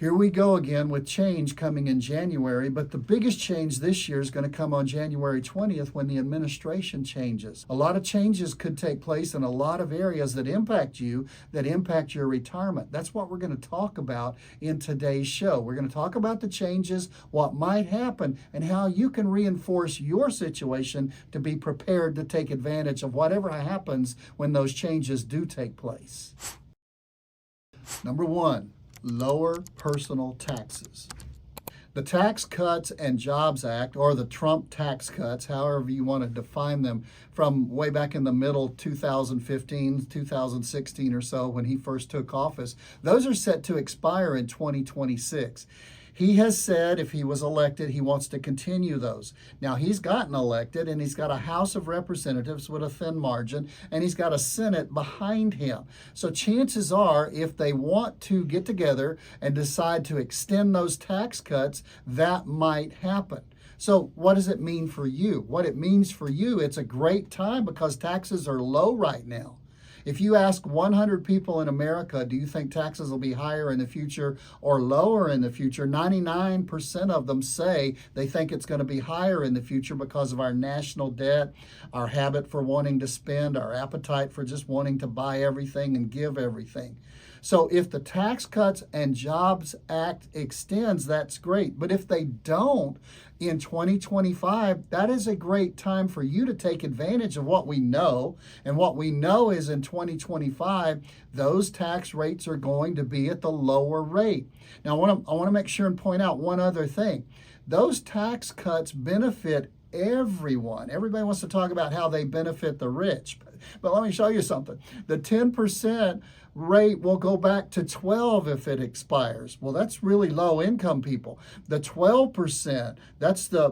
Here we go again with change coming in January, but the biggest change this year is going to come on January 20th when the administration changes. A lot of changes could take place in a lot of areas that impact you, that impact your retirement. That's what we're going to talk about in today's show. We're going to talk about the changes, what might happen, and how you can reinforce your situation to be prepared to take advantage of whatever happens when those changes do take place. Number one, lower personal taxes. The Tax Cuts and Jobs Act, or the Trump tax cuts, however you want to define them, from way back in the middle 2015, 2016 or so when he first took office, those are set to expire in 2026. He has said if he was elected, he wants to continue those. Now, he's gotten elected, and he's got a House of Representatives with a thin margin, and he's got a Senate behind him. So chances are, if they want to get together and decide to extend those tax cuts, that might happen. So what does it mean for you? What it means for you, it's a great time because taxes are low right now. If you ask 100 people in America, do you think taxes will be higher in the future or lower in the future? 99% of them say they think it's going to be higher in the future because of our national debt, our habit for wanting to spend, our appetite for just wanting to buy everything and give everything. So if the Tax Cuts and Jobs Act extends, that's great. But if they don't in 2025, that is a great time for you to take advantage of what we know. And what we know is in 2025, those tax rates are going to be at the lower rate. Now, I want to make sure and point out one other thing. Those tax cuts benefit everyone. Everybody wants to talk about how they benefit the rich. But let me show you something. The 10% rate will go back to 12 if it expires. Well, that's really low income people. The 12%, that's the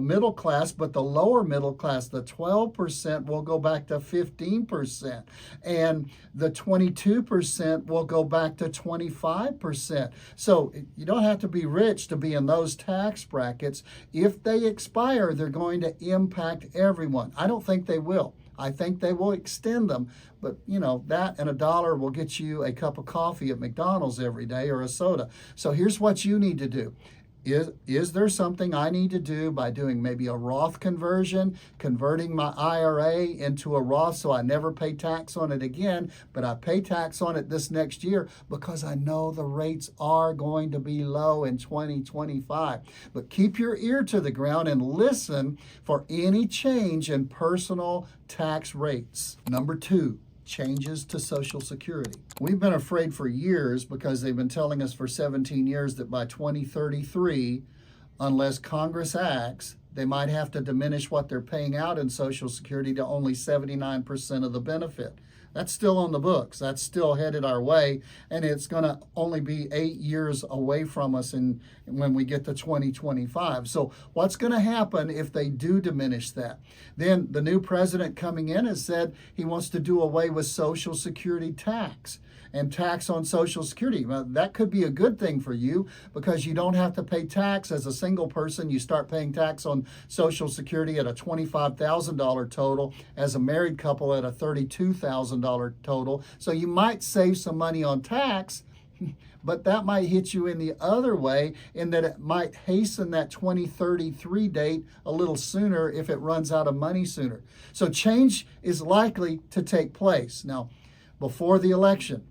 middle class, but the lower middle class, the 12% will go back to 15%. And the 22% will go back to 25%. So you don't have to be rich to be in those tax brackets. If they expire, they're going to impact everyone. I don't think they will. I think they will extend them, but you know, that and $1 will get you a cup of coffee at McDonald's every day or a soda. So here's what you need to do. Is there something I need to do by doing maybe a Roth conversion, converting my IRA into a Roth so I never pay tax on it again, but I pay tax on it this next year because I know the rates are going to be low in 2025. But keep your ear to the ground and listen for any change in personal tax rates. Number two, changes to Social Security. We've been afraid for years because they've been telling us for 17 years that by 2033, unless Congress acts, they might have to diminish what they're paying out in Social Security to only 79% of the benefit. That's still on the books. That's still headed our way, and it's going to only be 8 years away from us when we get to 2025. So what's going to happen if they do diminish that? Then the new president coming in has said he wants to do away with Social Security tax and tax on Social Security. Well, that could be a good thing for you because you don't have to pay tax as a single person. You start paying tax on Social Security at a $25,000 total, as a married couple at a $32,000 total. So you might save some money on tax, but that might hit you in the other way in that it might hasten that 2033 date a little sooner if it runs out of money sooner. So change is likely to take place. Now, before the election,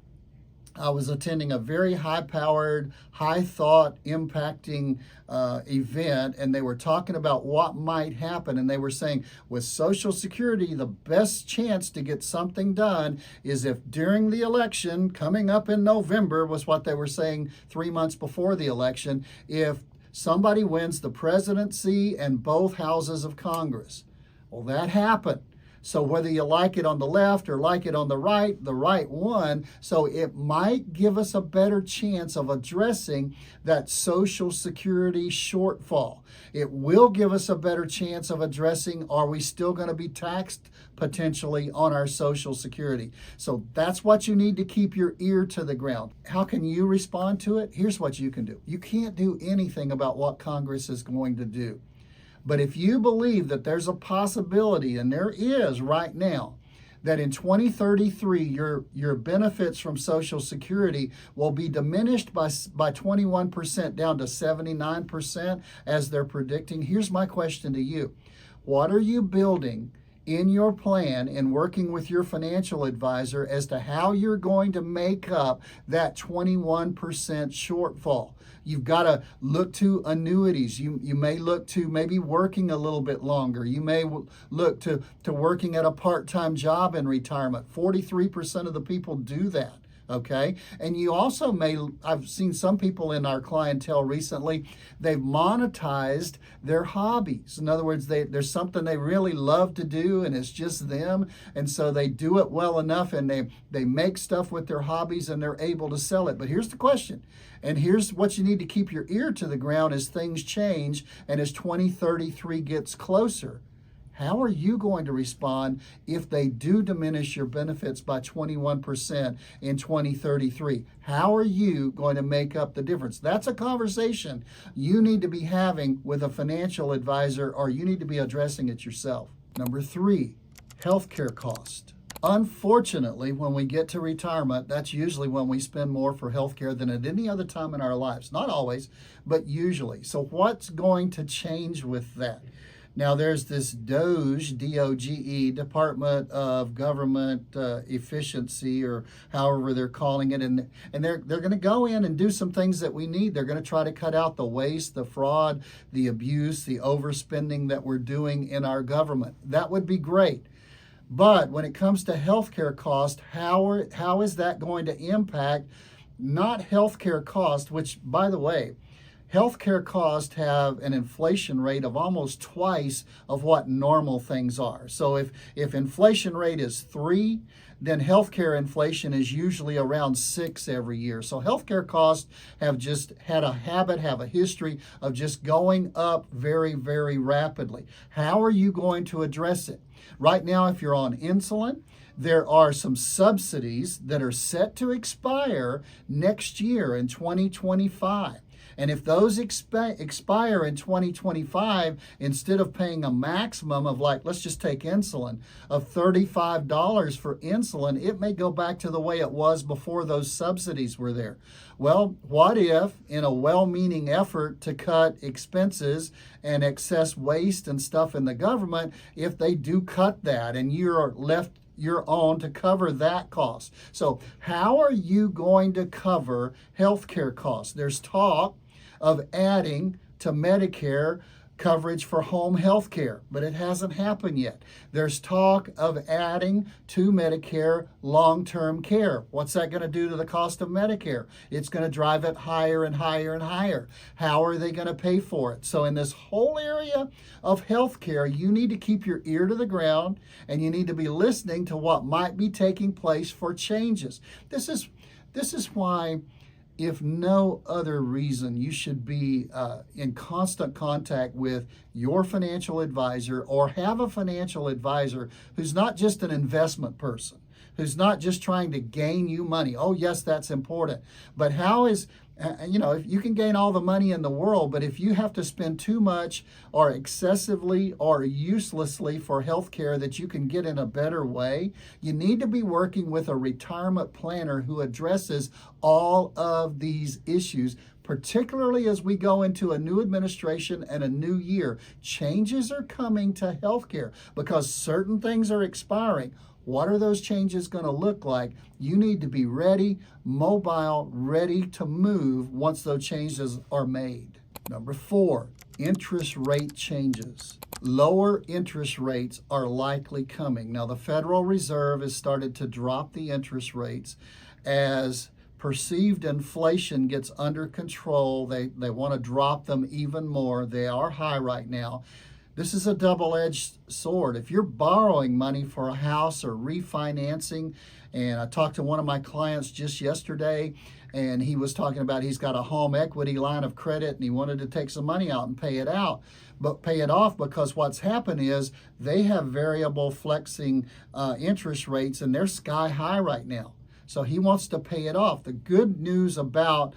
I was attending a very high-powered, high-thought, impacting event, and they were talking about what might happen, and they were saying, with Social Security, the best chance to get something done is if during the election, coming up in November, was what they were saying 3 months before the election, if somebody wins the presidency and both houses of Congress. Well, that happened. So whether you like it on the left or like it on the right won. So it might give us a better chance of addressing that Social Security shortfall. It will give us a better chance of addressing, are we still going to be taxed potentially on our Social Security? So that's what you need to keep your ear to the ground. How can you respond to it? Here's what you can do. You can't do anything about what Congress is going to do. But if you believe that there's a possibility, and there is right now, that in 2033, your benefits from Social Security will be diminished by 21% down to 79% as they're predicting. Here's my question to you. What are you building in your plan and working with your financial advisor as to how you're going to make up that 21% shortfall? You've got to look to annuities. You may look to maybe working a little bit longer. You may look to working at a part-time job in retirement. 43% of the people do that. Okay. And you also I've seen some people in our clientele recently, they've monetized their hobbies. In other words, there's something they really love to do and it's just them. And so they do it well enough and they make stuff with their hobbies and they're able to sell it. But here's the question. And here's what you need to keep your ear to the ground as things change and as 2033 gets closer. How are you going to respond if they do diminish your benefits by 21% in 2033? How are you going to make up the difference? That's a conversation you need to be having with a financial advisor, or you need to be addressing it yourself. Number 3, healthcare cost. Unfortunately, when we get to retirement, that's usually when we spend more for healthcare than at any other time in our lives. Not always, but usually. So what's going to change with that? Now, there's this DOGE, D-O-G-E, Department of Government Efficiency, or however they're calling it, and they're going to go in and do some things that we need. They're going to try to cut out the waste, the fraud, the abuse, the overspending that we're doing in our government. That would be great. But when it comes to healthcare cost, how is that going to impact not healthcare cost, which, by the way, healthcare costs have an inflation rate of almost twice of what normal things are. So if inflation rate is 3, then healthcare inflation is usually around 6 every year. So healthcare costs have just had a history of just going up very, very rapidly. How are you going to address it? Right now, if you're on insulin, there are some subsidies that are set to expire next year in 2025. And if those expire in 2025, instead of paying a maximum of, like, let's just take insulin, of $35 for insulin, it may go back to the way it was before those subsidies were there. Well, what if, in a well-meaning effort to cut expenses and excess waste and stuff in the government, if they do cut that and you're left your own to cover that cost? So how are you going to cover healthcare costs? There's talk of adding to Medicare coverage for home health care, but it hasn't happened yet. There's talk of adding to Medicare long-term care. What's that going to do to the cost of Medicare? It's going to drive it higher and higher and higher. How are they going to pay for it? So in this whole area of health care, you need to keep your ear to the ground and you need to be listening to what might be taking place for changes. This is why, if no other reason, you should be in constant contact with your financial advisor, or have a financial advisor who's not just an investment person, who's not just trying to gain you money. Oh, yes, that's important. But how is, if you can gain all the money in the world, but if you have to spend too much or excessively or uselessly for health care that you can get in a better way, you need to be working with a retirement planner who addresses all of these issues, particularly as we go into a new administration and a new year. Changes are coming to healthcare because certain things are expiring. What are those changes going to look like? You need to be ready, mobile, ready to move once those changes are made. Number 4, interest rate changes. Lower interest rates are likely coming. Now, the Federal Reserve has started to drop the interest rates as perceived inflation gets under control. They want to drop them even more. They are high right now. This is a double-edged sword. If you're borrowing money for a house or refinancing, and I talked to one of my clients just yesterday, and he was talking about he's got a home equity line of credit and he wanted to take some money out and pay it off, because what's happened is they have variable flexing interest rates and they're sky high right now. So he wants to pay it off. The good news about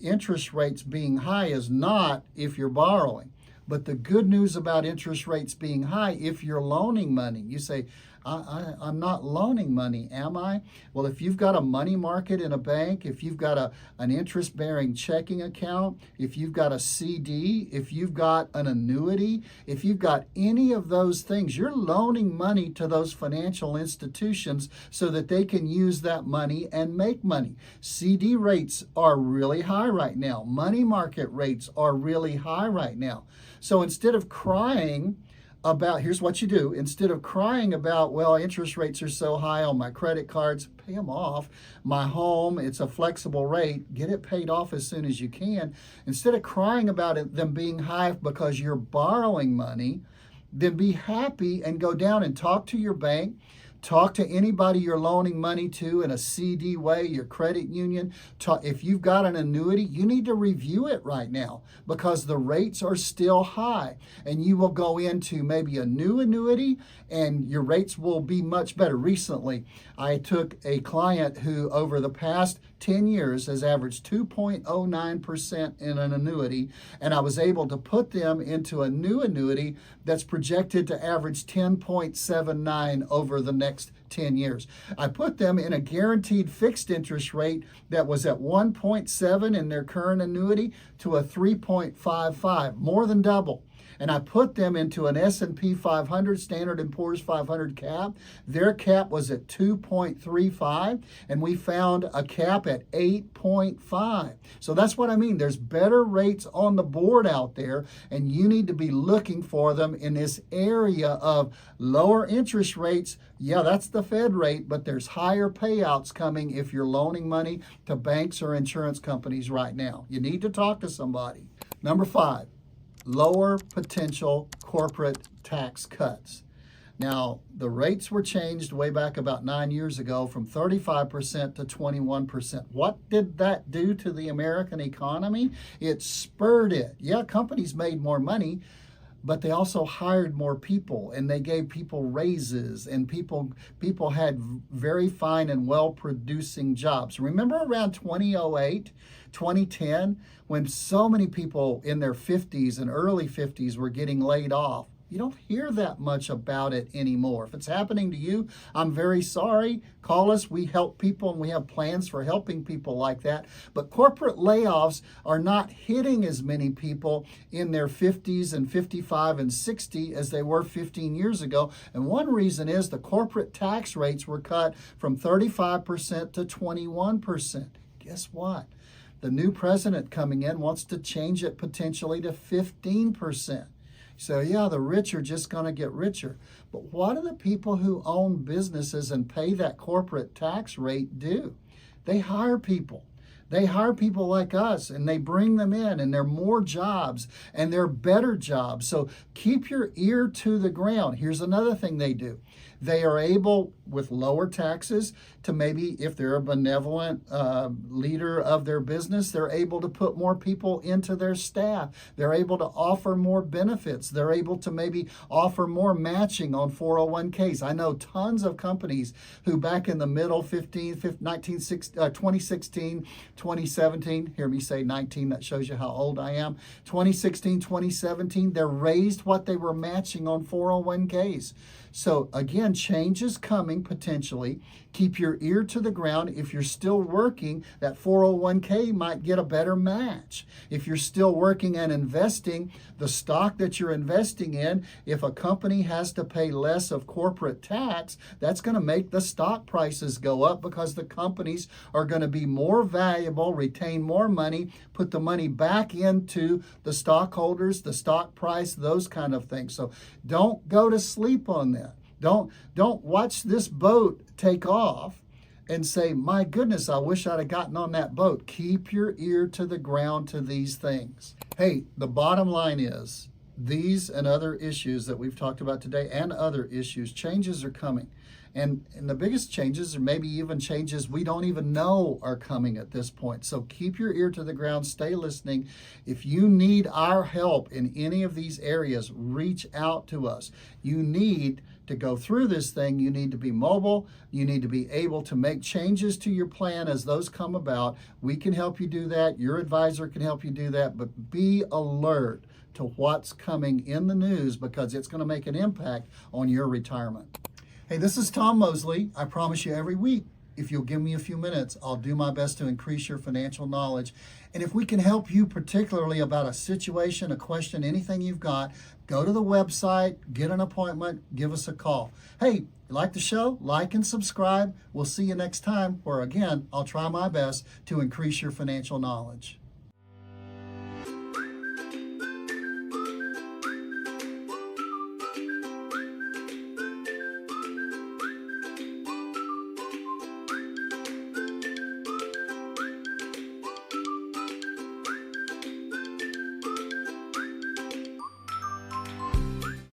interest rates being high is not if you're borrowing. But the good news about interest rates being high, if you're loaning money, you say, I'm not loaning money, am I? Well, if you've got a money market in a bank, if you've got an interest-bearing checking account, if you've got a CD, if you've got an annuity, if you've got any of those things, you're loaning money to those financial institutions so that they can use that money and make money. CD rates are really high right now. Money market rates are really high right now. So instead of crying about, here's what you do, instead of crying about, well, interest rates are so high on my credit cards, pay them off. My home, it's a flexible rate, get it paid off as soon as you can. Instead of crying about them being high because you're borrowing money, then be happy and go down and talk to your bank. Talk to anybody you're loaning money to in a CD way, your credit union. If you've got an annuity, you need to review it right now because the rates are still high. And you will go into maybe a new annuity and your rates will be much better. Recently, I took a client who over the past 10 years has averaged 2.09% in an annuity, and I was able to put them into a new annuity that's projected to average 10.79 over the next 10 years. I put them in a guaranteed fixed interest rate that was at 1.7 in their current annuity to a 3.55, more than double. And I put them into an S&P 500, Standard & Poor's 500 cap. Their cap was at 2.35, and we found a cap at 8.5. So that's what I mean. There's better rates on the board out there, and you need to be looking for them in this area of lower interest rates. Yeah, that's the Fed rate, but there's higher payouts coming if you're loaning money to banks or insurance companies right now. You need to talk to somebody. Number 5. Lower potential corporate tax cuts. Now, the rates were changed way back about 9 years ago from 35% to 21%. What did that do to the American economy? It spurred it. Yeah, companies made more money, but they also hired more people and they gave people raises and people had very fine and well-producing jobs. Remember around 2008, 2010, when so many people in their 50s and early 50s were getting laid off? You don't hear that much about it anymore. If it's happening to you, I'm very sorry. Call us. We help people and we have plans for helping people like that. But corporate layoffs are not hitting as many people in their 50s and 55 and 60 as they were 15 years ago. And one reason is the corporate tax rates were cut from 35% to 21%. Guess what? The new president coming in wants to change it potentially to 15%. So yeah, the rich are just going to get richer. But what do the people who own businesses and pay that corporate tax rate do? They hire people. They hire people like us and they bring them in and they're more jobs and they're better jobs. So keep your ear to the ground. Here's another thing they do. They are able, with lower taxes, to maybe, if they're a benevolent leader of their business, they're able to put more people into their staff. They're able to offer more benefits. They're able to maybe offer more matching on 401ks. I know tons of companies who back in the middle 2016, 2017, hear me say 19, that shows you how old I am, 2016, 2017, they raised what they were matching on 401ks. So again, change is coming potentially. Keep your ear to the ground. If you're still working, that 401k might get a better match. If you're still working and investing, the stock that you're investing in, if a company has to pay less of corporate tax, that's going to make the stock prices go up because the companies are going to be more valuable, retain more money, put the money back into the stockholders, the stock price, those kind of things. So don't go to sleep on that. Don't watch this boat take off and say, my goodness, I wish I'd have gotten on that boat. Keep your ear to the ground to these things. Hey, the bottom line is these and other issues that we've talked about today and other issues, changes are coming. And the biggest changes, or maybe even changes we don't even know are coming at this point. So keep your ear to the ground, stay listening. If you need our help in any of these areas, reach out to us. You need to go through this thing. You need to be mobile. You need to be able to make changes to your plan as those come about. We can help you do that. Your advisor can help you do that, but be alert to what's coming in the news because it's going to make an impact on your retirement. Hey, this is Tom Mosley. I promise you every week, if you'll give me a few minutes, I'll do my best to increase your financial knowledge. And if we can help you particularly about a situation, a question, anything you've got, go to the website, get an appointment, give us a call. Hey, you like the show? Like and subscribe. We'll see you next time where, again, I'll try my best to increase your financial knowledge.